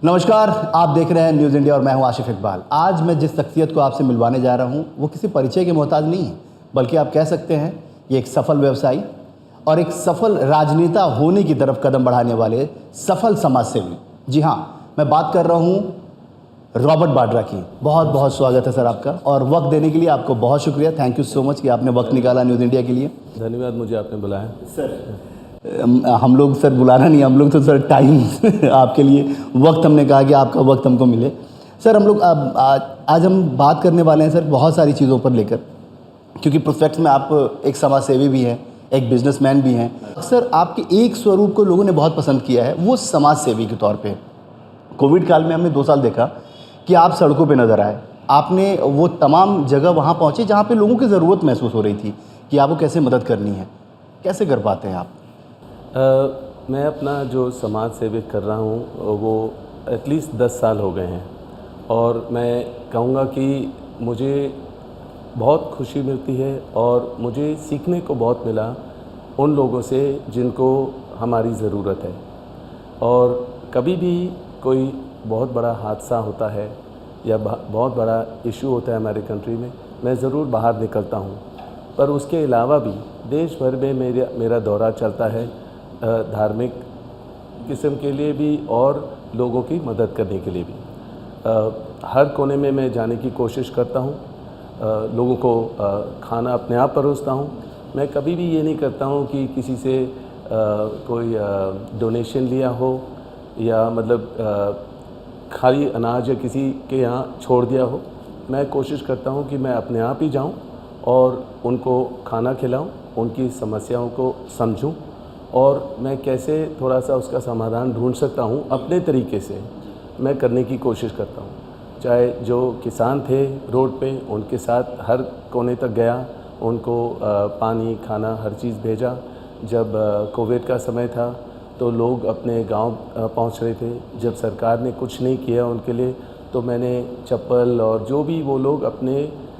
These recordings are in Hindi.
नमस्कार, आप देख रहे हैं न्यूज़ इंडिया और मैं हूं आशिफ इकबाल। आज मैं जिस शख्सियत को आपसे मिलवाने जा रहा हूं वो किसी परिचय के मोहताज नहीं है, बल्कि आप कह सकते हैं ये एक सफल व्यवसायी और एक सफल राजनेता होने की तरफ कदम बढ़ाने वाले सफल समाज सेवी। जी हाँ, मैं बात कर रहा हूँ रॉबर्ट बाड्रा की। बहुत बहुत स्वागत है सर आपका, और वक्त देने के लिए आपको बहुत शुक्रिया। थैंक यू सो मच कि आपने वक्त निकाला न्यूज़ इंडिया के लिए। धन्यवाद, मुझे आपने बुलाया। सर हम लोग सर बुलाना नहीं, हम लोग तो सर टाइम आपके लिए वक्त, हमने कहा कि आपका वक्त हमको मिले। सर हम लोग आज हम बात करने वाले हैं सर बहुत सारी चीज़ों पर लेकर, क्योंकि प्रोस्पेक्ट में आप एक समाज सेवी भी हैं, एक बिजनेसमैन भी हैं। सर आपके एक स्वरूप को लोगों ने बहुत पसंद किया है, वो समाज सेवी के तौर पे। कोविड काल में हमने 2 साल देखा कि आप सड़कों पे नज़र आए, आपने वो तमाम जगह वहाँ पहुँचे जहाँ पे लोगों की ज़रूरत महसूस हो रही थी कि आपको कैसे मदद करनी है। कैसे कर पाते हैं आप? मैं अपना जो समाज सेवा कर रहा हूँ वो एटलीस्ट 10 साल हो गए हैं, और मैं कहूँगा कि मुझे बहुत खुशी मिलती है और मुझे सीखने को बहुत मिला उन लोगों से जिनको हमारी ज़रूरत है। और कभी भी कोई बहुत बड़ा हादसा होता है या बहुत बड़ा इशू होता है हमारे कंट्री में, मैं ज़रूर बाहर निकलता हूँ। पर उसके अलावा भी देश भर में मेरा दौरा चलता है, धार्मिक किस्म के लिए भी और लोगों की मदद करने के लिए भी। हर कोने में मैं जाने की कोशिश करता हूँ, लोगों को खाना अपने आप परोसता हूँ। मैं कभी भी ये नहीं करता हूँ कि किसी से कोई डोनेशन लिया हो या मतलब खाली अनाज या किसी के यहाँ छोड़ दिया हो। मैं कोशिश करता हूँ कि मैं अपने आप ही जाऊँ और उनको खाना खिलाऊँ, उनकी समस्याओं को समझूँ और मैं कैसे थोड़ा सा उसका समाधान ढूंढ सकता हूँ अपने तरीके से, मैं करने की कोशिश करता हूँ। चाहे जो किसान थे रोड पे, उनके साथ हर कोने तक गया, उनको पानी, खाना, हर चीज़ भेजा। जब कोविड का समय था तो लोग अपने गांव पहुंच रहे थे। जब सरकार ने कुछ नहीं किया उनके लिए, तो मैंने चप्पल और जो भी वो लोग अपने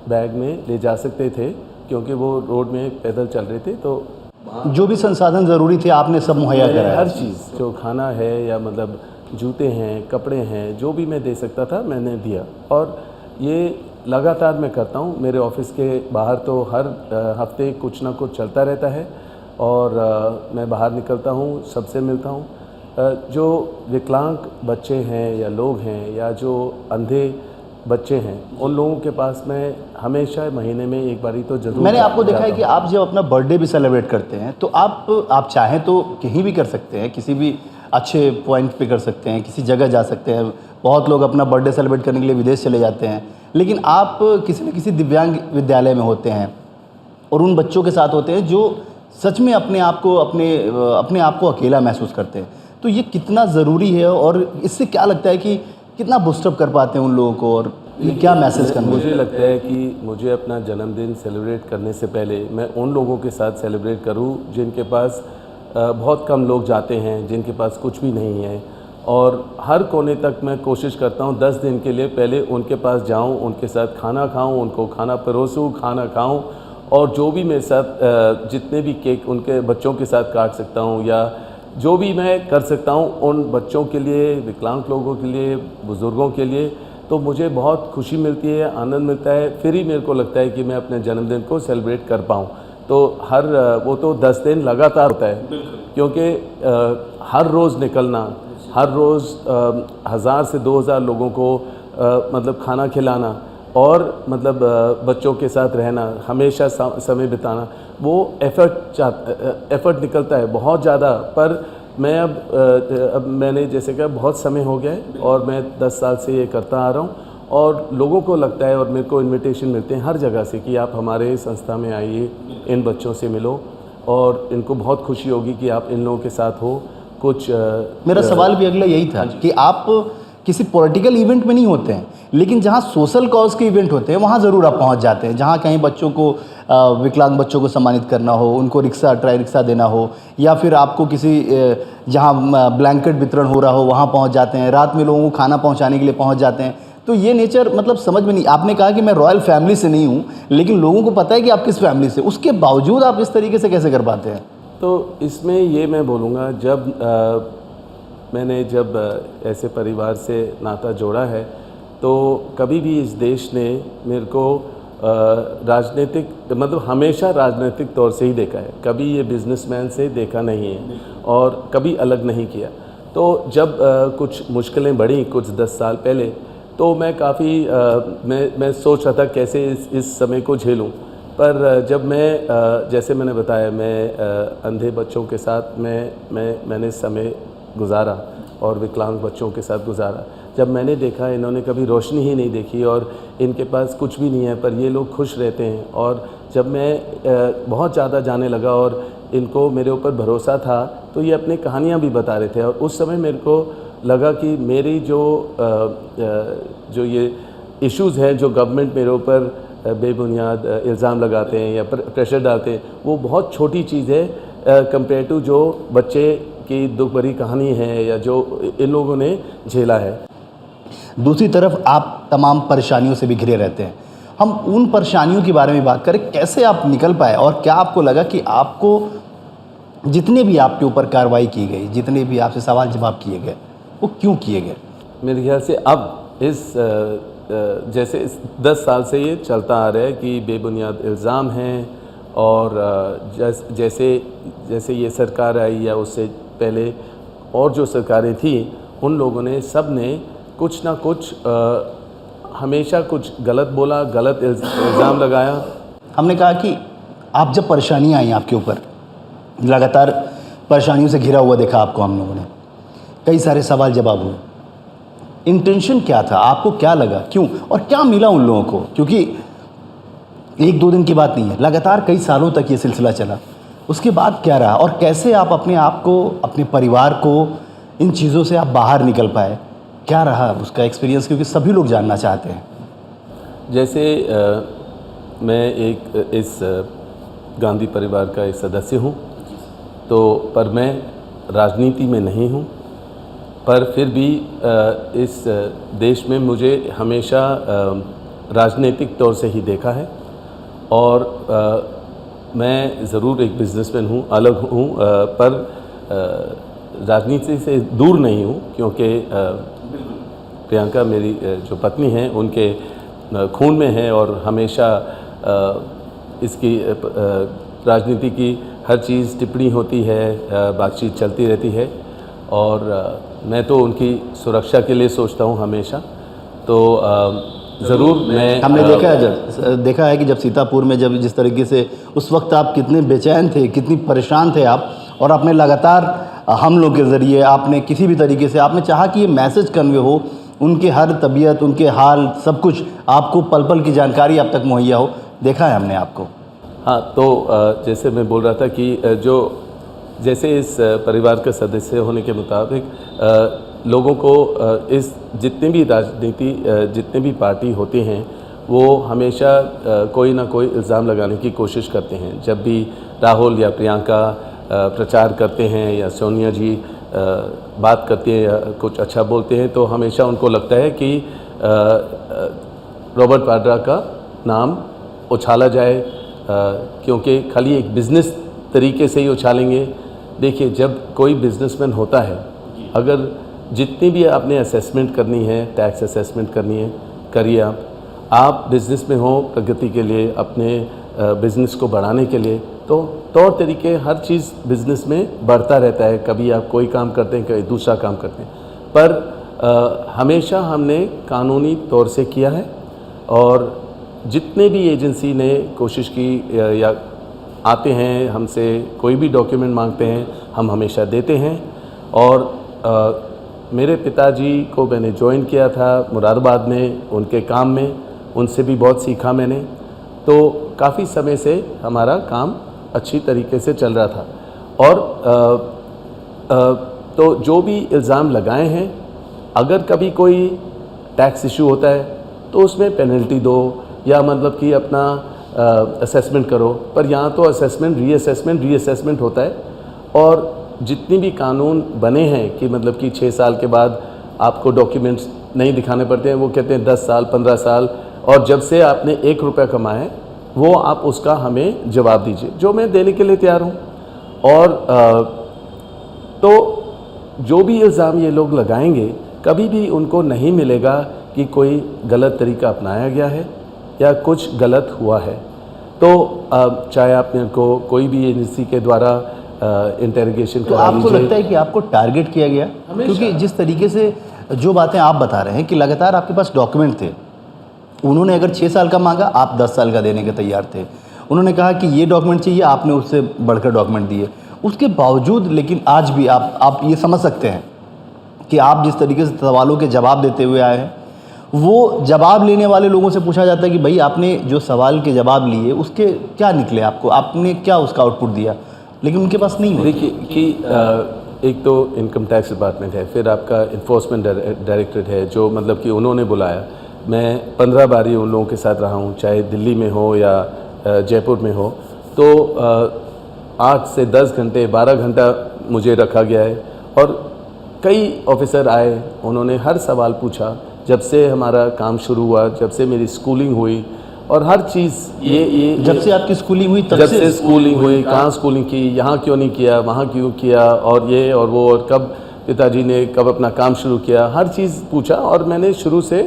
बैग में ले जा सकते थे, क्योंकि वो रोड में पैदल चल रहे थे, तो जो भी संसाधन ज़रूरी थे आपने सब मुहैया कराया। हर चीज़, जो खाना है या मतलब जूते हैं, कपड़े हैं, जो भी मैं दे सकता था मैंने दिया। और ये लगातार मैं करता हूँ। मेरे ऑफिस के बाहर तो हर हफ्ते कुछ ना कुछ चलता रहता है और मैं बाहर निकलता हूँ, सबसे मिलता हूँ। जो विकलांग बच्चे हैं या लोग हैं या जो अंधे बच्चे हैं, उन लोगों के पास मैं हमेशा महीने में एक बारी तो जरूर। मैंने आपको देखा है कि आप जब अपना बर्थडे भी सेलिब्रेट करते हैं तो आप चाहें तो कहीं भी कर सकते हैं, किसी भी अच्छे पॉइंट पे कर सकते हैं, किसी जगह जा सकते हैं। बहुत लोग अपना बर्थडे सेलिब्रेट करने के लिए विदेश चले जाते हैं, लेकिन आप किसी न किसी दिव्यांग विद्यालय में होते हैं और उन बच्चों के साथ होते हैं जो सच में अपने आप को अकेला महसूस करते हैं। तो ये कितना ज़रूरी है और इससे क्या लगता है कि कितना बूस्टअप कर पाते हैं उन लोगों को, और क्या मैसेज करना? मुझे लगता है कि मुझे अपना जन्मदिन सेलिब्रेट करने से पहले मैं उन लोगों के साथ सेलिब्रेट करूं जिनके पास बहुत कम लोग जाते हैं, जिनके पास कुछ भी नहीं है। और हर कोने तक मैं कोशिश करता हूं 10 दिन के लिए पहले उनके पास जाऊं, उनके साथ खाना खाऊं, उनको खाना परोसूं, खाना खाऊं, और जो भी मेरे साथ जितने भी केक उनके बच्चों के साथ काट सकता हूं या जो भी मैं कर सकता हूं उन बच्चों के लिए, विकलांग लोगों के लिए, बुज़ुर्गों के लिए, तो मुझे बहुत खुशी मिलती है, आनंद मिलता है। फिर ही मेरे को लगता है कि मैं अपने जन्मदिन को सेलिब्रेट कर पाऊँ। तो वो तो 10 दिन लगातार होता है, क्योंकि हर रोज़ निकलना, हर रोज़ 1000 से 2000 लोगों को मतलब खाना खिलाना और मतलब बच्चों के साथ रहना, हमेशा समय बिताना, वो एफ़र्ट निकलता है बहुत ज़्यादा। पर मैं अब मैंने जैसे कहा बहुत समय हो गया है और मैं 10 साल से ये करता आ रहा हूँ, और लोगों को लगता है और मेरे को इनविटेशन मिलते हैं हर जगह से कि आप हमारे संस्था में आइए, इन बच्चों से मिलो, और इनको बहुत खुशी होगी कि आप इन लोगों के साथ हो। कुछ मेरा सवाल भी अगला यही था कि आप किसी पॉलिटिकल इवेंट में नहीं होते हैं, लेकिन जहाँ सोशल कॉज के इवेंट होते हैं वहाँ ज़रूर आप पहुँच जाते हैं। जहाँ कहीं बच्चों को, विकलांग बच्चों को सम्मानित करना हो, उनको ट्राई रिक्शा देना हो, या फिर आपको किसी जहाँ ब्लैंकेट वितरण हो रहा हो वहाँ पहुँच जाते हैं। रात में लोगों को खाना पहुँचाने के लिए पहुँच जाते हैं। तो ये नेचर मतलब समझ में नहीं। आपने कहा कि मैं रॉयल फैमिली से नहीं हूँ, लेकिन लोगों को पता है कि आप किस फैमिली से, उसके बावजूद आप इस तरीके से कैसे कर पाते हैं? तो इसमें ये मैं बोलूँगा, जब मैंने जब ऐसे परिवार से नाता जोड़ा है तो कभी भी इस देश ने मेरे को राजनीतिक मतलब हमेशा राजनीतिक तौर से ही देखा है, कभी ये बिजनेसमैन से देखा नहीं है और कभी अलग नहीं किया। तो जब कुछ मुश्किलें बढ़ी कुछ 10 साल पहले, तो मैं काफ़ी मैं सोच रहा था कैसे इस समय को झेलूं। पर जब मैं जैसे मैंने बताया, मैं अंधे बच्चों के साथ मैंने समय गुजारा और विकलांग बच्चों के साथ गुजारा। जब मैंने देखा इन्होंने कभी रोशनी ही नहीं देखी और इनके पास कुछ भी नहीं है, पर ये लोग खुश रहते हैं। और जब मैं बहुत ज़्यादा जाने लगा और इनको मेरे ऊपर भरोसा था, तो ये अपनी कहानियाँ भी बता रहे थे। और उस समय मेरे को लगा कि मेरी जो ये इश्यूज़ हैं, जो गवर्नमेंट मेरे ऊपर बेबुनियाद इल्ज़ाम लगाते हैं या प्रेशर डालते हैं, वो बहुत छोटी चीज़ है कंपेयर टू जो बच्चे की दुख भरी कहानी है या जो इन लोगों ने झेला है। दूसरी तरफ आप तमाम परेशानियों से भी घिरे रहते हैं। हम उन परेशानियों के बारे में बात करें, कैसे आप निकल पाए और क्या आपको लगा कि आपको जितने भी आपके ऊपर कार्रवाई की गई, जितने भी आपसे सवाल जवाब किए गए, वो क्यों किए गए? मेरे ख्याल से अब जैसे इस 10 साल से ये चलता आ रहा है कि बेबुनियाद इल्ज़ाम हैं और जैसे ये सरकार आई या उससे पहले और जो सरकारें थी, उन लोगों ने सब ने कुछ ना कुछ हमेशा कुछ गलत बोला, गलत इल्ज़ाम लगाया। हमने कहा कि आप जब परेशानियाँ आई आपके ऊपर, लगातार परेशानियों से घिरा हुआ देखा आपको हम लोगों ने, कई सारे सवाल जवाब हुए। इंटेंशन क्या था? आपको क्या लगा, क्यों और क्या मिला उन लोगों को? क्योंकि 1-2 दिन की बात नहीं है, लगातार कई सालों तक ये सिलसिला चला। उसके बाद क्या रहा और कैसे आप अपने आप को, अपने परिवार को इन चीज़ों से आप बाहर निकल पाए? क्या रहा उसका एक्सपीरियंस, क्योंकि सभी लोग जानना चाहते हैं। जैसे मैं इस गांधी परिवार का एक सदस्य हूँ, तो पर मैं राजनीति में नहीं हूँ, पर फिर भी इस देश में मुझे हमेशा राजनीतिक तौर से ही देखा है। और मैं ज़रूर एक बिजनेसमैन हूँ, अलग हूँ, पर राजनीति से दूर नहीं हूँ, क्योंकि प्रियंका मेरी जो पत्नी हैं उनके खून में है और हमेशा इसकी राजनीति की हर चीज़ टिप्पणी होती है, बातचीत चलती रहती है और मैं तो उनकी सुरक्षा के लिए सोचता हूँ हमेशा। तो ज़रूर मैं हमने देखा है कि जब सीतापुर में जब जिस तरीके से उस वक्त आप कितने बेचैन थे, कितनी परेशान थे आप, और आपने लगातार हम लोग के ज़रिए आपने किसी भी तरीके से आपने चाहा कि ये मैसेज कन्वे हो, उनके हर तबीयत, उनके हाल, सब कुछ आपको पल पल की जानकारी अब तक मुहैया हो। देखा है हमने आपको। हाँ, तो जैसे मैं बोल रहा था कि जैसे इस परिवार के सदस्य होने के मुताबिक लोगों को इस जितने भी राजनीति जितने भी पार्टी होती हैं, वो हमेशा कोई ना कोई इल्ज़ाम लगाने की कोशिश करते हैं। जब भी राहुल या प्रियंका प्रचार करते हैं या सोनिया जी बात करती हैं या कुछ अच्छा बोलते हैं, तो हमेशा उनको लगता है कि रॉबर्ट वाड्रा का नाम उछाला जाए, क्योंकि खाली एक बिज़नेस तरीके से ही उछालेंगे। देखिए, जब कोई बिजनेसमैन होता है, अगर जितनी भी आपने असेसमेंट करनी है, टैक्स असेसमेंट करनी है, करिए। आप बिज़नेस में हो प्रगति के लिए, अपने बिज़नेस को बढ़ाने के लिए, तो तौर तरीके हर चीज़ बिज़नेस में बढ़ता रहता है। कभी आप कोई काम करते हैं, कभी दूसरा काम करते हैं, पर हमेशा हमने कानूनी तौर से किया है। और जितने भी एजेंसी ने कोशिश की या आते हैं हमसे कोई भी डॉक्यूमेंट मांगते हैं, हम हमेशा देते हैं। और मेरे पिताजी को मैंने ज्वाइन किया था मुरादाबाद में, उनके काम में, उनसे भी बहुत सीखा मैंने। तो काफ़ी समय से हमारा काम अच्छी तरीके से चल रहा था। और तो जो भी इल्ज़ाम लगाए हैं, अगर कभी कोई टैक्स इशू होता है तो उसमें पेनल्टी दो या मतलब कि अपना असेसमेंट करो। पर यहाँ तो असेसमेंट रीअसेसमेंट होता है। और जितनी भी कानून बने हैं कि मतलब कि 6 साल के बाद आपको डॉक्यूमेंट्स नहीं दिखाने पड़ते हैं, वो कहते हैं 10 साल 15 साल, और जब से आपने 1 रुपया कमाया है वो आप उसका हमें जवाब दीजिए, जो मैं देने के लिए तैयार हूँ। और तो जो भी इल्ज़ाम ये लोग लगाएंगे कभी भी उनको नहीं मिलेगा कि कोई गलत तरीका अपनाया गया है या कुछ गलत हुआ है। तो चाहे आप मेरे को कोई भी एजेंसी के द्वारा इंटेरोगेशन तो करा आपको लीजिए। लगता है कि आपको टारगेट किया गया? क्योंकि जिस तरीके से जो बातें आप बता रहे हैं कि लगातार आपके पास डॉक्यूमेंट थे, उन्होंने अगर 6 साल का मांगा, आप 10 साल का देने के तैयार थे। उन्होंने कहा कि ये डॉक्यूमेंट चाहिए, आपने उससे बढ़कर डॉक्यूमेंट दिए। उसके बावजूद लेकिन आज भी आप ये समझ सकते हैं कि आप जिस तरीके से सवालों के जवाब देते हुए आए हैं, वो जवाब लेने वाले लोगों से पूछा जाता है कि भाई आपने जो सवाल के जवाब लिए उसके क्या निकले, आपने क्या उसका आउटपुट दिया, लेकिन उनके पास नहीं होता। देखिए कि एक तो इनकम टैक्स डिपार्टमेंट है, फिर आपका इन्फोर्समेंट डायरेक्टरेट है, जो मतलब कि उन्होंने बुलाया। मैं 15 बारी उन लोगों के साथ रहा हूँ, चाहे दिल्ली में हो या जयपुर में हो। तो 8 से 10 घंटे 12 घंटा मुझे रखा गया है और कई ऑफिसर आए, उन्होंने हर सवाल पूछा। जब से हमारा काम शुरू हुआ, जब से मेरी स्कूलिंग हुई और हर चीज़ ये जब से आपकी स्कूलिंग हुई तब जब से स्कूलिंग हुई, कहाँ स्कूलिंग की, यहाँ क्यों नहीं किया, वहाँ क्यों किया, और ये और वो, और कब पिताजी ने कब अपना काम शुरू किया, हर चीज़ पूछा। और मैंने शुरू से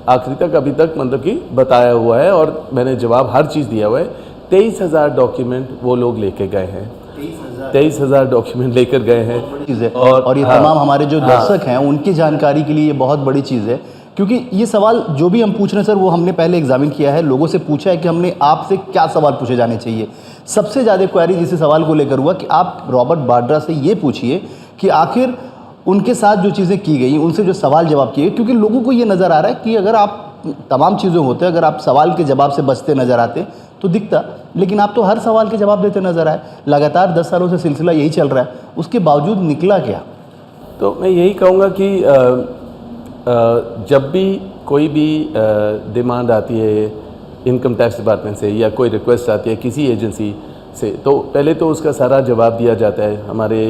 आखिरी तक अभी तक मतलब कि बताया हुआ है और मैंने जवाब हर चीज़ दिया हुआ है। 23,000 डॉक्यूमेंट वो लोग लेके गए हैं, 23,000 डॉक्यूमेंट लेकर गए हैं। चीज़ है और ये तमाम हमारे जो दर्शक हैं उनकी जानकारी के लिए ये बहुत बड़ी चीज़ है, क्योंकि ये सवाल जो भी हम पूछ रहे हैं सर, वो हमने पहले एग्जामिन किया है, लोगों से पूछा है कि हमने आपसे क्या सवाल पूछे जाने चाहिए। सबसे ज़्यादा क्वेरी जिस सवाल को लेकर हुआ कि आप रॉबर्ट वाड्रा से ये पूछिए कि आखिर उनके साथ जो चीज़ें की गई, उनसे जो सवाल जवाब किए, क्योंकि लोगों को ये नज़र आ रहा है कि अगर आप तमाम चीज़ें होते, अगर आप सवाल के जवाब से बचते नज़र आते तो दिखता, लेकिन आप तो हर सवाल के जवाब देते नज़र आए। लगातार 10 सालों से सिलसिला यही चल रहा है, उसके बावजूद निकला क्या? तो मैं यही कहूँगा कि जब भी कोई भी डिमांड आती है इनकम टैक्स डिपार्टमेंट से या कोई रिक्वेस्ट आती है किसी एजेंसी से, तो पहले तो उसका सारा जवाब दिया जाता है हमारे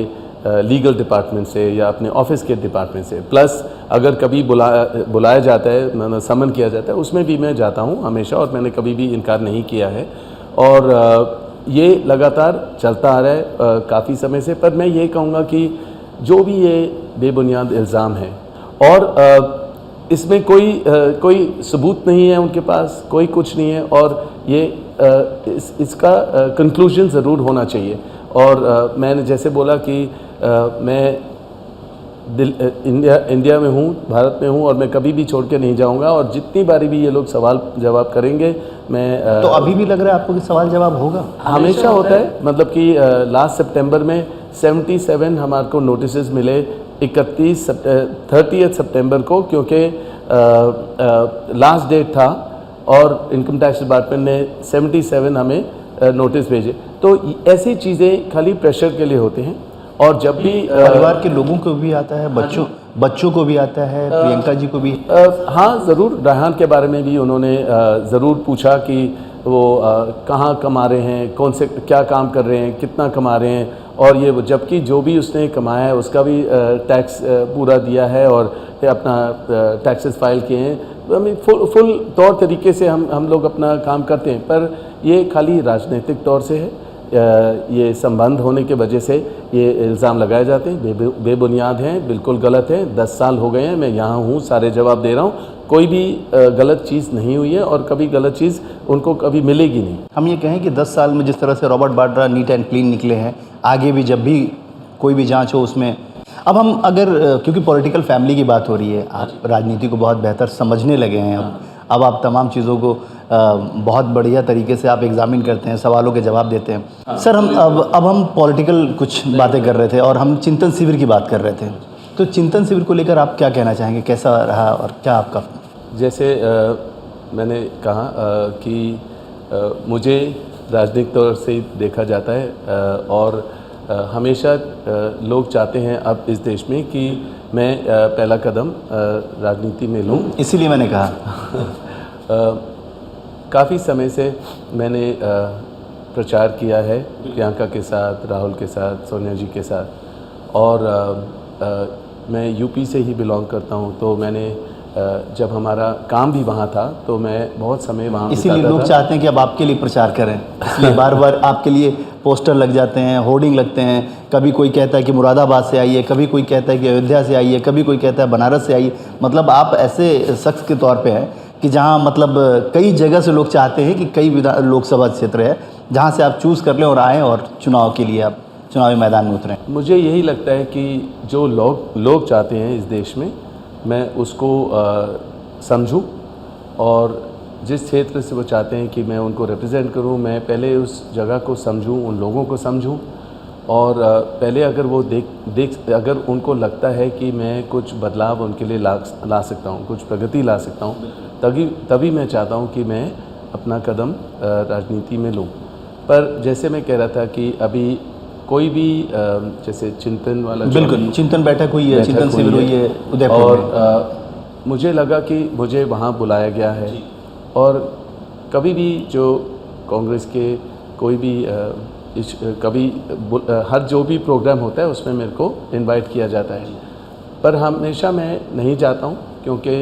लीगल डिपार्टमेंट से या अपने ऑफिस के डिपार्टमेंट से। प्लस अगर कभी बुलाया जाता है, समन किया जाता है, उसमें भी मैं जाता हूँ हमेशा, और मैंने कभी भी इनकार नहीं किया है। और ये लगातार चलता आ रहा है काफ़ी समय से। पर मैं ये कहूँगा कि जो भी ये बेबुनियाद इल्ज़ाम है और इसमें कोई सबूत नहीं है उनके पास, कोई कुछ नहीं है, और ये इसका कंक्लूजन ज़रूर होना चाहिए। और मैंने जैसे बोला कि मैं इंडिया में हूँ, भारत में हूँ, और मैं कभी भी छोड़ के नहीं जाऊँगा। और जितनी बारी भी ये लोग सवाल जवाब करेंगे, मैं तो अभी भी लग रहा है आपको कि सवाल जवाब होगा? हमेशा होता है। मतलब कि लास्ट सितंबर में 77 हमारे को नोटिस मिले, 30 सितंबर को, क्योंकि लास्ट डेट था और इनकम टैक्स डिपार्टमेंट ने 77 हमें नोटिस भेजे। तो ऐसी चीज़ें खाली प्रेशर के लिए होते हैं। और जब भी परिवार के लोगों को भी आता है, बच्चों को भी आता है, प्रियंका जी को भी? हाँ ज़रूर, रायहान के बारे में भी उन्होंने ज़रूर पूछा कि वो कहाँ कमा रहे हैं, कौन से क्या काम कर रहे हैं, कितना कमा रहे हैं, और ये जबकि जो भी उसने कमाया है उसका भी टैक्स पूरा दिया है और अपना टैक्सेस फाइल किए हैं। फुल तौर तरीके से हम लोग अपना काम करते हैं। पर ये खाली राजनीतिक तौर से है, ये संबंध होने के वजह से ये इल्ज़ाम लगाए जाते हैं, बेबुनियाद हैं, बिल्कुल गलत है। 10 साल हो गए हैं मैं यहाँ हूँ, सारे जवाब दे रहा हूँ, कोई भी गलत चीज़ नहीं हुई है और कभी गलत चीज़ उनको कभी मिलेगी नहीं। हम ये कहें कि 10 साल में जिस तरह से Robert Vadra neat and clean निकले हैं, आगे भी जब भी कोई भी जांच हो उसमें, अब हम अगर क्योंकि पॉलिटिकल फैमिली की बात हो रही है, आप राजनीति को बहुत बेहतर समझने लगे हैं अब आप तमाम चीज़ों को बहुत बढ़िया तरीके से आप एग्जामिन करते हैं, सवालों के जवाब देते हैं। सर हम अब हम पॉलिटिकल कुछ बातें कर रहे थे और हम चिंतन शिविर की बात कर रहे थे, तो चिंतन शिविर को लेकर आप क्या कहना चाहेंगे, कैसा रहा और क्या आपका? जैसे मैंने कहा कि मुझे राजनीतिक तौर से देखा जाता है और हमेशा लोग चाहते हैं अब इस देश में कि मैं पहला कदम राजनीति में लूं। इसीलिए मैंने कहा काफ़ी समय से मैंने प्रचार किया है प्रियंका के साथ, राहुल के साथ, सोनिया जी के साथ, और मैं यूपी से ही बिलोंग करता हूं, तो मैंने जब हमारा काम भी वहाँ था तो मैं बहुत समय वहाँ इसीलिए बिताता लोग था। चाहते हैं कि अब आपके लिए प्रचार करें, इसलिए बार बार आपके लिए पोस्टर लग जाते हैं, होर्डिंग लगते हैं। कभी कोई कहता है कि मुरादाबाद से आइए, कभी कोई कहता है कि अयोध्या से आइए, कभी कोई कहता है बनारस से आइए। मतलब आप ऐसे शख्स के तौर पे हैं कि जहाँ मतलब कई जगह से लोग चाहते हैं कि कई लोकसभा क्षेत्र है जहाँ से आप चूज़ कर लें और आएँ और चुनाव के लिए आप चुनावी मैदान में उतरें। मुझे यही लगता है कि जो लोग चाहते हैं इस देश में, मैं उसको समझूं, और जिस क्षेत्र से वो चाहते हैं कि मैं उनको रिप्रेजेंट करूं, मैं पहले उस जगह को समझूं, उन लोगों को समझूं, और पहले अगर वो अगर उनको लगता है कि मैं कुछ बदलाव उनके लिए ला सकता हूं, कुछ प्रगति ला सकता हूं, तभी मैं चाहता हूं कि मैं अपना कदम राजनीति में लूं। पर जैसे मैं कह रहा था कि अभी कोई भी जैसे चिंतन वाला, बिल्कुल, चिंतन बैठक हुई है, चिंतन शिविर हुई है उदयपुर और में। मुझे लगा कि मुझे वहाँ बुलाया गया है, और कभी भी जो कांग्रेस के कोई भी हर जो भी प्रोग्राम होता है उसमें मेरे को इनवाइट किया जाता है, पर हमेशा मैं नहीं जाता हूँ, क्योंकि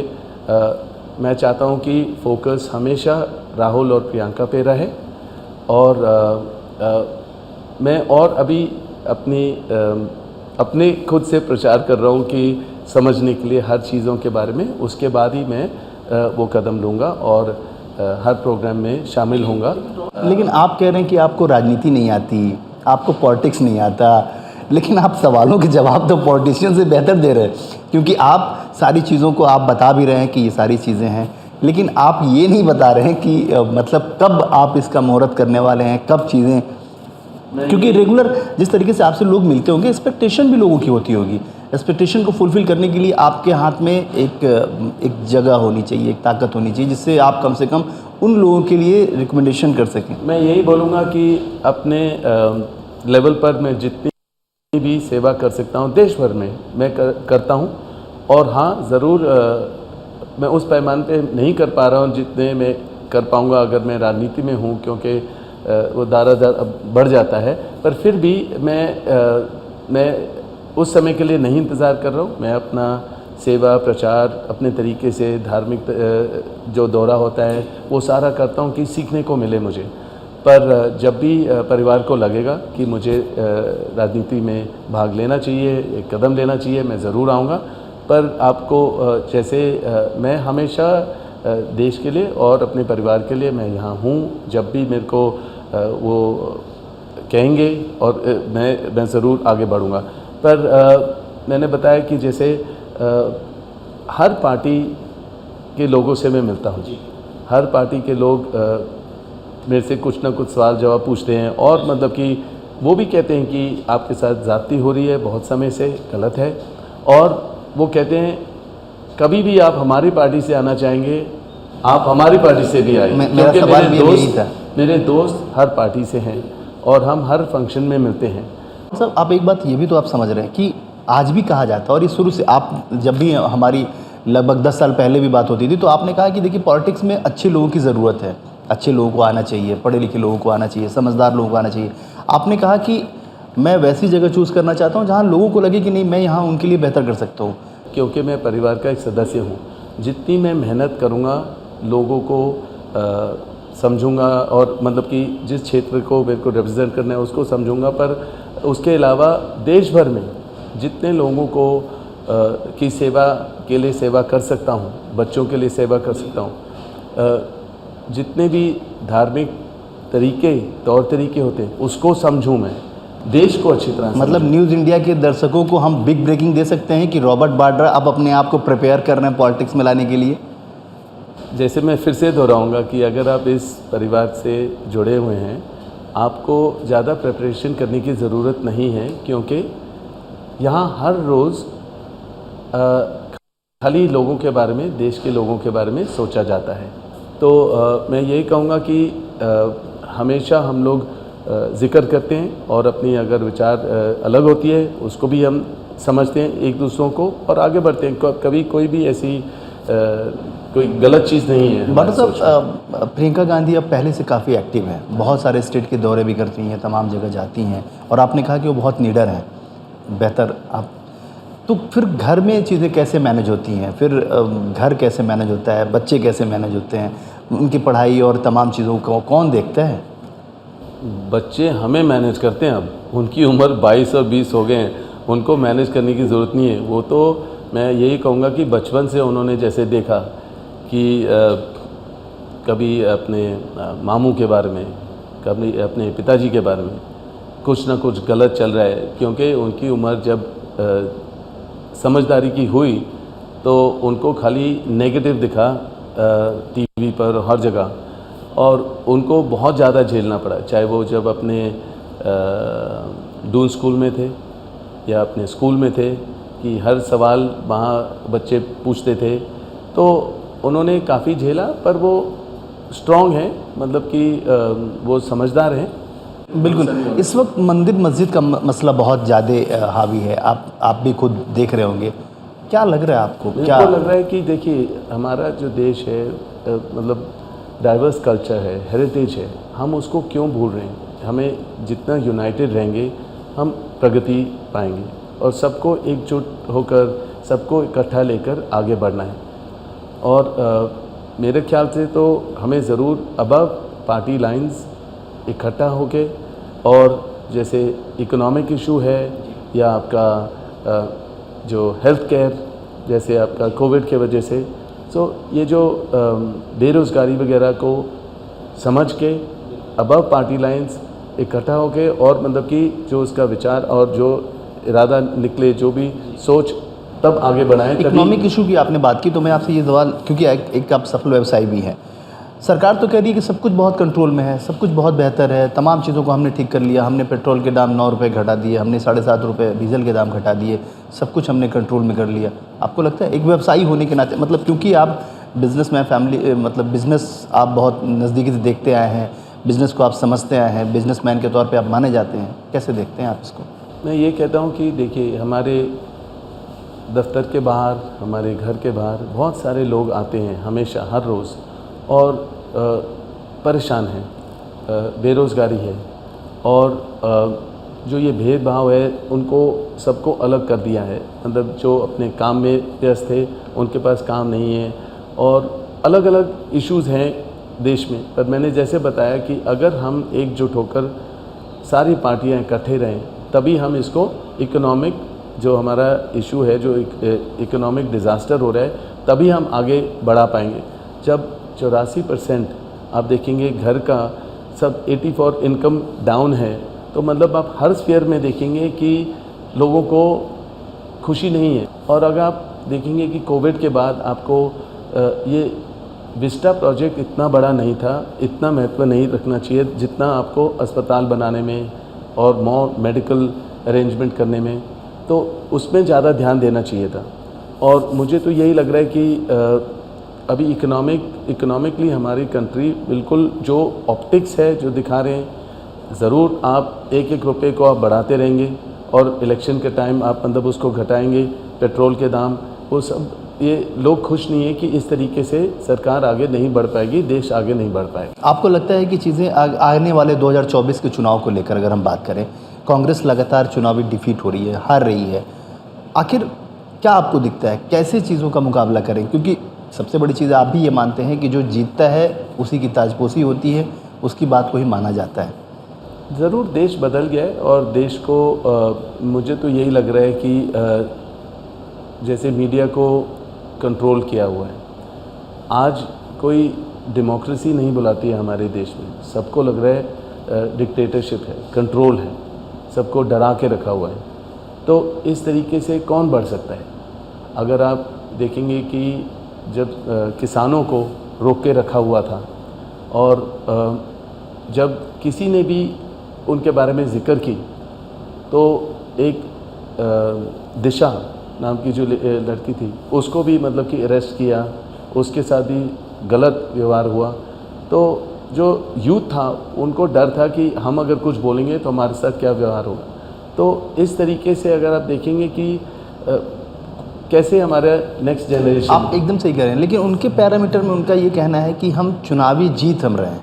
मैं चाहता हूँ कि फोकस हमेशा राहुल और प्रियंका पे रहे। और मैं और अभी अपने खुद से प्रचार कर रहा हूँ कि समझने के लिए हर चीज़ों के बारे में, उसके बाद ही मैं वो कदम लूँगा और हर प्रोग्राम में शामिल होऊंगा। लेकिन आप कह रहे हैं कि आपको राजनीति नहीं आती, आपको पॉलिटिक्स नहीं आता, लेकिन आप सवालों के जवाब तो पॉलिटिशियन से बेहतर दे रहे हैं, क्योंकि आप सारी चीज़ों को आप बता भी रहे हैं कि ये सारी चीज़ें हैं, लेकिन आप ये नहीं बता रहे हैं कि मतलब कब आप इसका मुहूर्त करने वाले हैं, कब चीज़ें, क्योंकि रेगुलर जिस तरीके से आपसे लोग मिलते होंगे, एक्सपेक्टेशन भी लोगों की होती होगी। एक्सपेक्टेशन को फुलफ़िल करने के लिए आपके हाथ में एक जगह होनी चाहिए, एक ताकत होनी चाहिए, जिससे आप कम से कम उन लोगों के लिए रिकमेंडेशन कर सकें। मैं यही बोलूँगा कि अपने लेवल पर मैं जितनी भी सेवा कर सकता हूँ देश भर में मैं करता हूँ, और हाँ ज़रूर मैं उस पैमाने पे नहीं कर पा रहा हूँ जितने मैं कर पाऊँगा अगर मैं राजनीति में हूँ, क्योंकि वो दायरा बढ़ जाता है। पर फिर भी मैं उस समय के लिए नहीं इंतज़ार कर रहा हूँ। मैं अपना सेवा प्रचार अपने तरीके से, धार्मिक जो दौरा होता है वो सारा करता हूँ कि सीखने को मिले मुझे। पर जब भी परिवार को लगेगा कि मुझे राजनीति में भाग लेना चाहिए, एक कदम लेना चाहिए, मैं ज़रूर आऊँगा। पर आपको जैसे मैं हमेशा देश के लिए और अपने परिवार के लिए मैं यहाँ हूँ। जब भी मेरे को वो कहेंगे और मैं ज़रूर आगे बढ़ूँगा। पर मैंने बताया कि जैसे हर पार्टी के लोगों से मैं मिलता हूँ, हर पार्टी के लोग मेरे से कुछ ना कुछ सवाल जवाब पूछते हैं, और मतलब कि वो भी कहते हैं कि आपके साथ ज़्यादती हो रही है बहुत समय से, गलत है। और वो कहते हैं कभी भी आप हमारी पार्टी से आना चाहेंगे, आप हमारी पार्टी से भी आए, क्योंकि मेरे दोस्त हर पार्टी से हैं और हम हर फंक्शन में मिलते हैं। सर, आप एक बात ये भी तो आप समझ रहे हैं कि आज भी कहा जाता है, और ये शुरू से आप जब भी हमारी लगभग 10 साल पहले भी बात होती थी तो आपने कहा कि देखिए पॉलिटिक्स में अच्छे लोगों की ज़रूरत है, अच्छे लोगों को आना चाहिए, पढ़े लिखे लोगों को आना चाहिए, समझदार लोगों को आना चाहिए। आपने कहा कि मैं वैसी जगह चूज़ करना चाहता हूँ जहाँ लोगों को लगे कि नहीं, मैं यहाँ उनके लिए बेहतर कर सकता हूँ। क्योंकि मैं परिवार का एक सदस्य हूँ, जितनी मैं मेहनत करूँगा, लोगों को समझूंगा, और मतलब कि जिस क्षेत्र को मेरे को रिप्रेजेंट करना है उसको समझूंगा, पर उसके अलावा देश भर में जितने लोगों को की सेवा के लिए सेवा कर सकता हूँ, बच्चों के लिए सेवा कर सकता हूँ, जितने भी धार्मिक तौर तरीके होते हैं उसको समझूं, मैं देश को अच्छी तरह मतलब न्यूज़ इंडिया के दर्शकों को हम बिग ब्रेकिंग दे सकते हैं कि रॉबर्ट वाड्रा अब अपने आप को प्रिपेयर कर रहे हैं पॉलिटिक्स में लाने के लिए। जैसे मैं फिर से दोहराऊंगा कि अगर आप इस परिवार से जुड़े हुए हैं, आपको ज़्यादा प्रिपरेशन करने की ज़रूरत नहीं है, क्योंकि यहाँ हर रोज़ खाली लोगों के बारे में, देश के लोगों के बारे में सोचा जाता है। तो मैं यही कहूँगा कि हमेशा हम लोग ज़िक्र करते हैं, और अपनी अगर विचार अलग होती है उसको भी हम समझते हैं एक दूसरों को और आगे बढ़ते हैं। कभी कोई भी ऐसी कोई गलत चीज़ नहीं है। बट साहब, प्रियंका गांधी अब पहले से काफ़ी एक्टिव हैं, बहुत सारे स्टेट के दौरे भी करती हैं, तमाम जगह जाती हैं, और आपने कहा कि वो बहुत नीडर हैं, बेहतर आप तो फिर घर में चीज़ें कैसे मैनेज होती हैं, फिर घर कैसे मैनेज होता है, बच्चे कैसे मैनेज होते हैं, उनकी पढ़ाई और तमाम चीज़ों को कौन देखता है? बच्चे हमें मैनेज करते हैं। अब उनकी उम्र 22 और 20 हो गए हैं, उनको मैनेज करने की ज़रूरत नहीं है। वो तो मैं यही कहूँगा कि बचपन से उन्होंने जैसे देखा कि कभी अपने मामू के बारे में, कभी अपने पिताजी के बारे में कुछ ना कुछ गलत चल रहा है, क्योंकि उनकी उम्र जब समझदारी की हुई तो उनको खाली नेगेटिव दिखा टीवी पर हर जगह, और उनको बहुत ज़्यादा झेलना पड़ा। चाहे वो जब अपने डून स्कूल में थे या अपने स्कूल में थे, कि हर सवाल वहाँ बच्चे पूछते थे, तो उन्होंने काफ़ी झेला, पर वो स्ट्रॉन्ग हैं, मतलब कि वो समझदार हैं। बिल्कुल। इस वक्त मंदिर मस्जिद का मसला बहुत ज़्यादा हावी है, आप भी खुद देख रहे होंगे। क्या लग रहा है आपको? क्या मुझको लग रहा है कि देखिए, हमारा जो देश है मतलब डाइवर्स कल्चर है, हेरिटेज है, हम उसको क्यों भूल रहे हैं? हमें जितना यूनाइटेड रहेंगे हम प्रगति पाएंगे, और सबको एकजुट होकर, सबको इकट्ठा लेकर आगे बढ़ना है। और मेरे ख्याल से तो हमें ज़रूर अबव पार्टी लाइंस इकट्ठा होके, और जैसे इकोनॉमिक इशू है या आपका जो हेल्थ केयर, जैसे आपका कोविड के वजह से, तो ये जो बेरोज़गारी वगैरह को समझ के अबव पार्टी लाइंस इकट्ठा होके, और मतलब कि जो उसका विचार और जो इरादा निकले, जो भी सोच, तब आगे बढ़ाएं। इकोनॉमिक इशू की आपने बात की, तो मैं आपसे ये सवाल, क्योंकि एक आप सफल व्यवसायी भी हैं, सरकार तो कह रही है कि सब कुछ बहुत कंट्रोल में है, सब कुछ बहुत बेहतर है, तमाम चीज़ों को हमने ठीक कर लिया, हमने पेट्रोल के दाम 9 रुपये घटा दिए, हमने 7.5 रुपये डीजल के दाम घटा दिए, सब कुछ हमने कंट्रोल में कर लिया। आपको लगता है, एक व्यवसायी होने के नाते, मतलब क्योंकि आप बिज़नेस में फैमिली, मतलब बिज़नेस आप बहुत नज़दीकी से देखते आए हैं, बिज़नेस को आप समझते आए हैं, बिज़नेसमैन के तौर पर आप माने जाते हैं, कैसे देखते हैं आप इसको? मैं ये कहता हूँ कि देखिए, हमारे दफ्तर के बाहर, हमारे घर के बाहर बहुत सारे लोग आते हैं हमेशा, हर रोज़, और परेशान हैं, बेरोज़गारी है, और जो ये भेदभाव है उनको सबको अलग कर दिया है। मतलब जो अपने काम में व्यस्त थे, उनके पास काम नहीं है, और अलग अलग इश्यूज़ हैं देश में। पर मैंने जैसे बताया कि अगर हम एकजुट होकर सारी पार्टियां इकट्ठे रहें, तभी हम इसको इकोनॉमिक, जो हमारा इशू है, जो इकोनॉमिक डिज़ास्टर हो रहा है, तभी हम आगे बढ़ा पाएंगे। जब 84% आप देखेंगे घर का, सब 84 इनकम डाउन है, तो मतलब आप हर स्फीयर में देखेंगे कि लोगों को खुशी नहीं है। और अगर आप देखेंगे कि कोविड के बाद आपको ये विस्टा प्रोजेक्ट इतना बड़ा नहीं था, इतना महत्व नहीं रखना चाहिए जितना आपको अस्पताल बनाने में और मोर मेडिकल अरेंजमेंट करने में, तो उसमें ज़्यादा ध्यान देना चाहिए था। और मुझे तो यही लग रहा है कि अभी इकोनॉमिकली हमारी कंट्री बिल्कुल, जो ऑप्टिक्स है जो दिखा रहे हैं, ज़रूर आप एक एक रुपये को आप बढ़ाते रहेंगे, और इलेक्शन के टाइम आप मतलब उसको घटाएंगे, पेट्रोल के दाम, वो सब, ये लोग खुश नहीं है कि इस तरीके से सरकार आगे नहीं बढ़ पाएगी, देश आगे नहीं बढ़ पाएगा। आपको लगता है कि चीज़ें आने वाले 2024 के चुनाव को लेकर अगर हम बात करें, कांग्रेस लगातार चुनावी डिफीट हो रही है, हार रही है, आखिर क्या आपको दिखता है कैसे चीज़ों का मुकाबला करें? क्योंकि सबसे बड़ी चीज़ आप भी ये मानते हैं कि जो जीतता है उसी की ताजपोशी होती है, उसकी बात को ही माना जाता है। ज़रूर देश बदल गया है, और देश को मुझे तो यही लग रहा है कि जैसे मीडिया को कंट्रोल किया हुआ है, आज कोई डेमोक्रेसी नहीं बुलाती है हमारे देश में, सबको लग रहा है डिक्टेटरशिप है, कंट्रोल है, सबको डरा के रखा हुआ है। तो इस तरीके से कौन बढ़ सकता है? अगर आप देखेंगे कि जब किसानों को रोक के रखा हुआ था, और जब किसी ने भी उनके बारे में ज़िक्र की, तो एक दिशा नाम की जो लड़की थी, उसको भी मतलब कि अरेस्ट किया, उसके साथ भी गलत व्यवहार हुआ। तो जो यूथ था, उनको डर था कि हम अगर कुछ बोलेंगे तो हमारे साथ क्या व्यवहार होगा। तो इस तरीके से अगर आप देखेंगे कि कैसे हमारा नेक्स्ट जनरेशन, आप एकदम सही कह रहे हैं, लेकिन उनके पैरामीटर में उनका ये कहना है कि हम चुनावी जीत हम रहे हैं,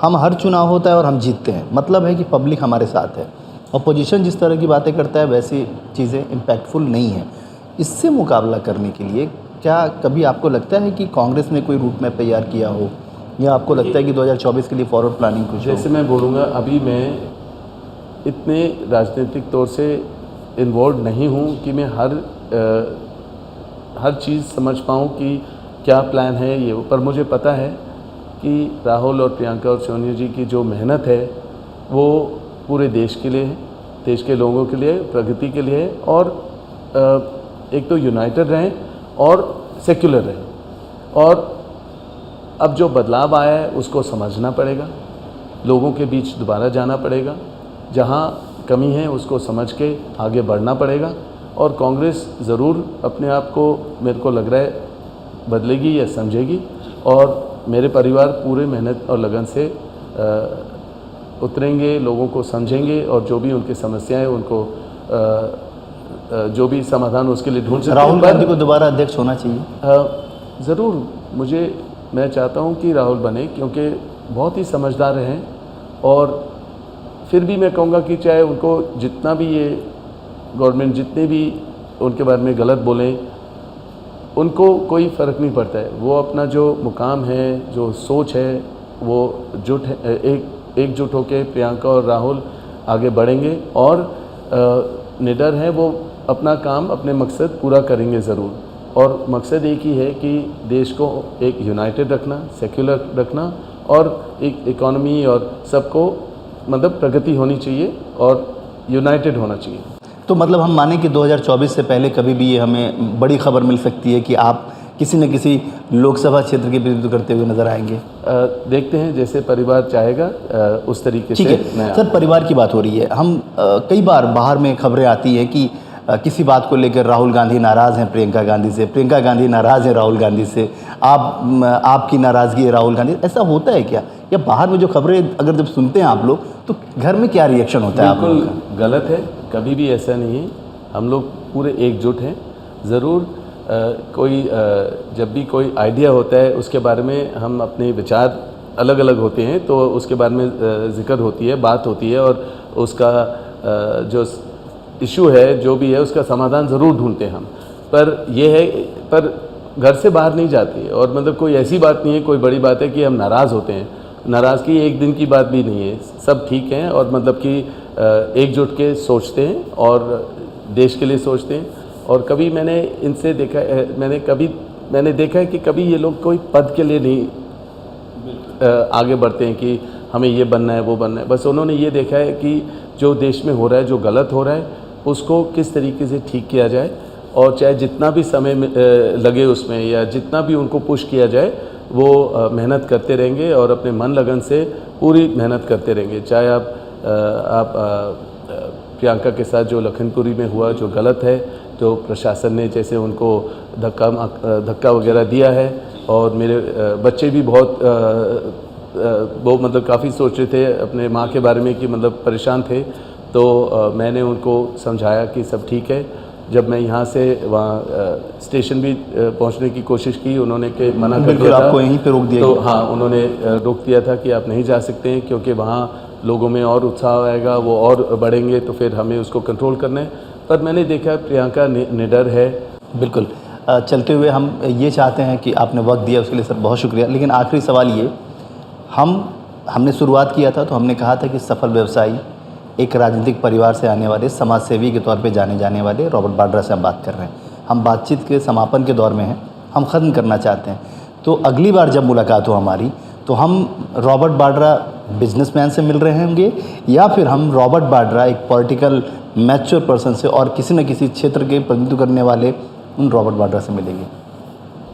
हम हर चुनाव होता है और हम जीतते हैं, मतलब है कि पब्लिक हमारे साथ है। अपोजिशन जिस तरह की बातें करता है वैसी चीज़ें इम्पैक्टफुल नहीं है। इससे मुकाबला करने के लिए क्या कभी आपको लगता है कि कांग्रेस ने कोई रूट मैप तैयार किया हो, या आपको लगता है कि 2024 के लिए फॉरवर्ड प्लानिंग कुछ हो? जैसे मैं बोलूँगा, अभी मैं इतने राजनीतिक तौर से इन्वॉल्व नहीं हूँ कि मैं हर चीज़ समझ पाऊँ कि क्या प्लान है ये, पर मुझे पता है कि राहुल और प्रियंका और सोनिया जी की जो मेहनत है वो पूरे देश के लिए है, देश के लोगों के लिए, प्रगति के लिए है, और एक तो यूनाइटेड रहें और सेक्युलर रहें। और अब जो बदलाव आया है उसको समझना पड़ेगा, लोगों के बीच दोबारा जाना पड़ेगा, जहाँ कमी है उसको समझ के आगे बढ़ना पड़ेगा। और कांग्रेस ज़रूर अपने आप को, मेरे को लग रहा है, बदलेगी या समझेगी, और मेरे परिवार पूरे मेहनत और लगन से उतरेंगे, लोगों को समझेंगे, और जो भी उनकी समस्याएं उनको जो भी समाधान उसके लिए ढूंढ सकते हैं। राहुल गांधी को दोबारा अध्यक्ष होना चाहिए? ज़रूर, मैं चाहता हूं कि राहुल बने, क्योंकि बहुत ही समझदार हैं। और फिर भी मैं कहूँगा कि चाहे उनको जितना भी ये गवर्नमेंट जितने भी उनके बारे में गलत बोलें, उनको कोई फ़र्क नहीं पड़ता है। वो अपना जो मुकाम है, जो सोच है, वो एकजुट होकर प्रियंका और राहुल आगे बढ़ेंगे, और निडर हैं, वो अपना काम, अपने मकसद पूरा करेंगे ज़रूर। और मकसद एक ही है कि देश को एक यूनाइटेड रखना, सेक्युलर रखना, और एक इकॉनमी और सबको मतलब प्रगति होनी चाहिए और यूनाइटेड होना चाहिए। तो मतलब हम माने कि 2024 से पहले कभी भी ये हमें बड़ी खबर मिल सकती है कि आप किसी न किसी लोकसभा क्षेत्र के प्रतिनिधित्व करते हुए नजर आएंगे? देखते हैं, जैसे परिवार चाहेगा उस तरीके से। ठीक है सर, परिवार की बात हो रही है। हम कई बार बाहर में खबरें आती हैं कि किसी बात को लेकर राहुल गांधी नाराज़ हैं प्रियंका गांधी से, प्रियंका गांधी नाराज़ हैं राहुल गांधी से, आपकी नाराज़गी है राहुल गांधी। ऐसा होता है क्या? या बाहर में जो खबरें अगर जब सुनते हैं आप लोग, तो घर में क्या रिएक्शन होता है आप लोगों का? बिल्कुल गलत है, कभी भी ऐसा नहीं है। हम लोग पूरे एकजुट हैं। ज़रूर जब भी कोई आइडिया होता है उसके बारे में हम अपने विचार अलग अलग होते हैं, तो उसके बारे में जिक्र होती है, बात होती है, और उसका जो इशू है, जो भी है, उसका समाधान ज़रूर ढूंढते हैं हम। पर यह है, पर घर से बाहर नहीं जाती है, और मतलब कोई ऐसी बात नहीं है, कोई बड़ी बात है कि हम नाराज़ होते हैं। नाराज़गी एक दिन की बात भी नहीं है, सब ठीक हैं, और मतलब कि एकजुट के सोचते हैं और देश के लिए सोचते हैं। और कभी मैंने इनसे देखा है, मैंने देखा है कि कभी ये लोग कोई पद के लिए नहीं आगे बढ़ते हैं कि हमें ये बनना है, वो बनना है। बस उन्होंने ये देखा है कि जो देश में हो रहा है, जो गलत हो रहा है, उसको किस तरीके से ठीक किया जाए, और चाहे जितना भी समय लगे उसमें, या जितना भी उनको पुश किया जाए, वो मेहनत करते रहेंगे और अपने मन लगन से पूरी मेहनत करते रहेंगे। चाहे आप प्रियंका के साथ जो लखनपुरी में हुआ, जो गलत है, तो प्रशासन ने जैसे उनको धक्का वगैरह दिया है, और मेरे बच्चे भी बहुत वो मतलब काफ़ी सोच रहे थे अपने माँ के बारे में, कि मतलब परेशान थे। तो मैंने उनको समझाया कि सब ठीक है। जब मैं यहाँ से वहाँ स्टेशन भी पहुँचने की कोशिश की, उन्होंने के मना कर दिया था। आपको यहीं पे रोक दिया? तो हाँ, उन्होंने रोक दिया था कि आप नहीं जा सकते हैं, क्योंकि वहाँ लोगों में और उत्साह आएगा, वो और बढ़ेंगे, तो फिर हमें उसको कंट्रोल करना है। पर मैंने देखा प्रियंका निडर है। बिल्कुल। चलते हुए हम ये चाहते हैं कि आपने वक्त दिया, उसके लिए सर बहुत शुक्रिया। लेकिन आखिरी सवाल ये, हमने शुरुआत किया था तो हमने कहा था कि सफल व्यवसायी, एक राजनीतिक परिवार से आने वाले, समाज सेवी के तौर पे जाने जाने वाले रॉबर्ट वाड्रा से हम बात कर रहे हैं। हम बातचीत के समापन के दौर में हैं, हम ख़त्म करना चाहते हैं। तो अगली बार जब मुलाकात हो हमारी, तो हम रॉबर्ट वाड्रा बिजनेसमैन से मिल रहे होंगे, या फिर हम रॉबर्ट वाड्रा एक पॉलिटिकल मैच्योर पर्सन से और किसी न किसी क्षेत्र के प्रतिनिधित्व करने वाले उन रॉबर्ट वाड्रा से मिलेंगे?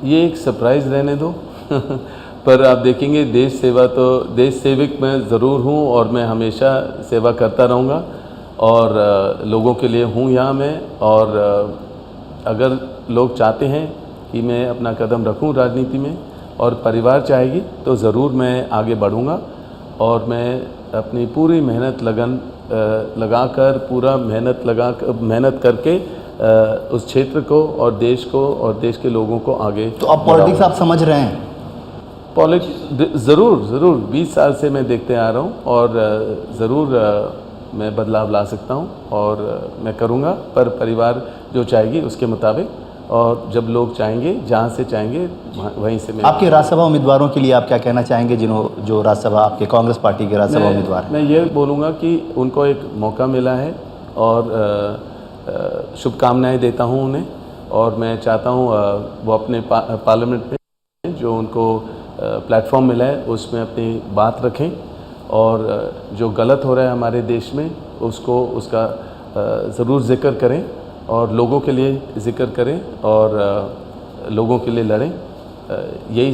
ये एक सरप्राइज़ रहने दो। पर आप देखेंगे, देश सेवा तो देश सेवक मैं ज़रूर हूँ, और मैं हमेशा सेवा करता रहूँगा, और लोगों के लिए हूँ यहाँ मैं। और अगर लोग चाहते हैं कि मैं अपना कदम रखूँ राजनीति में, और परिवार चाहेगी, तो ज़रूर मैं आगे बढ़ूँगा। और मैं अपनी पूरी मेहनत लगाकर पूरा मेहनत करके उस क्षेत्र को और देश को और देश के लोगों को आगे। तो अब पॉलिटिक्स आप समझ रहे हैं? पॉलिटिक्स ज़रूर 20 साल से मैं देखते आ रहा हूँ, और ज़रूर मैं बदलाव ला सकता हूँ और मैं करूँगा, पर परिवार जो चाहेगी उसके मुताबिक, और जब लोग चाहेंगे, जहाँ से चाहेंगे वहीं से मैं। आपके राज्यसभा उम्मीदवारों के लिए आप क्या कहना चाहेंगे, जो राज्यसभा आपके कांग्रेस पार्टी के राज्यसभा उम्मीदवार हैं? मैं ये बोलूँगा कि उनको एक मौका मिला है और शुभकामनाएं देता हूँ उन्हें, और मैं चाहता हूँ वो अपने पार्लियामेंट में जो उनको प्लेटफॉर्म मिला है उसमें अपनी बात रखें, और जो गलत हो रहा है हमारे देश में उसका ज़रूर जिक्र करें, और लोगों के लिए जिक्र करें, और लोगों के लिए लड़ें। यही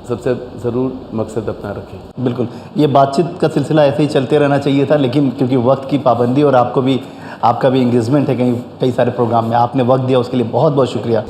सबसे ज़रूर मकसद अपना रखें। बिल्कुल, ये बातचीत का सिलसिला ऐसे ही चलते रहना चाहिए था, लेकिन क्योंकि वक्त की पाबंदी और आपका भी इंगेजमेंट है कई सारे प्रोग्राम में, आपने वक्त दिया उसके लिए बहुत बहुत शुक्रिया।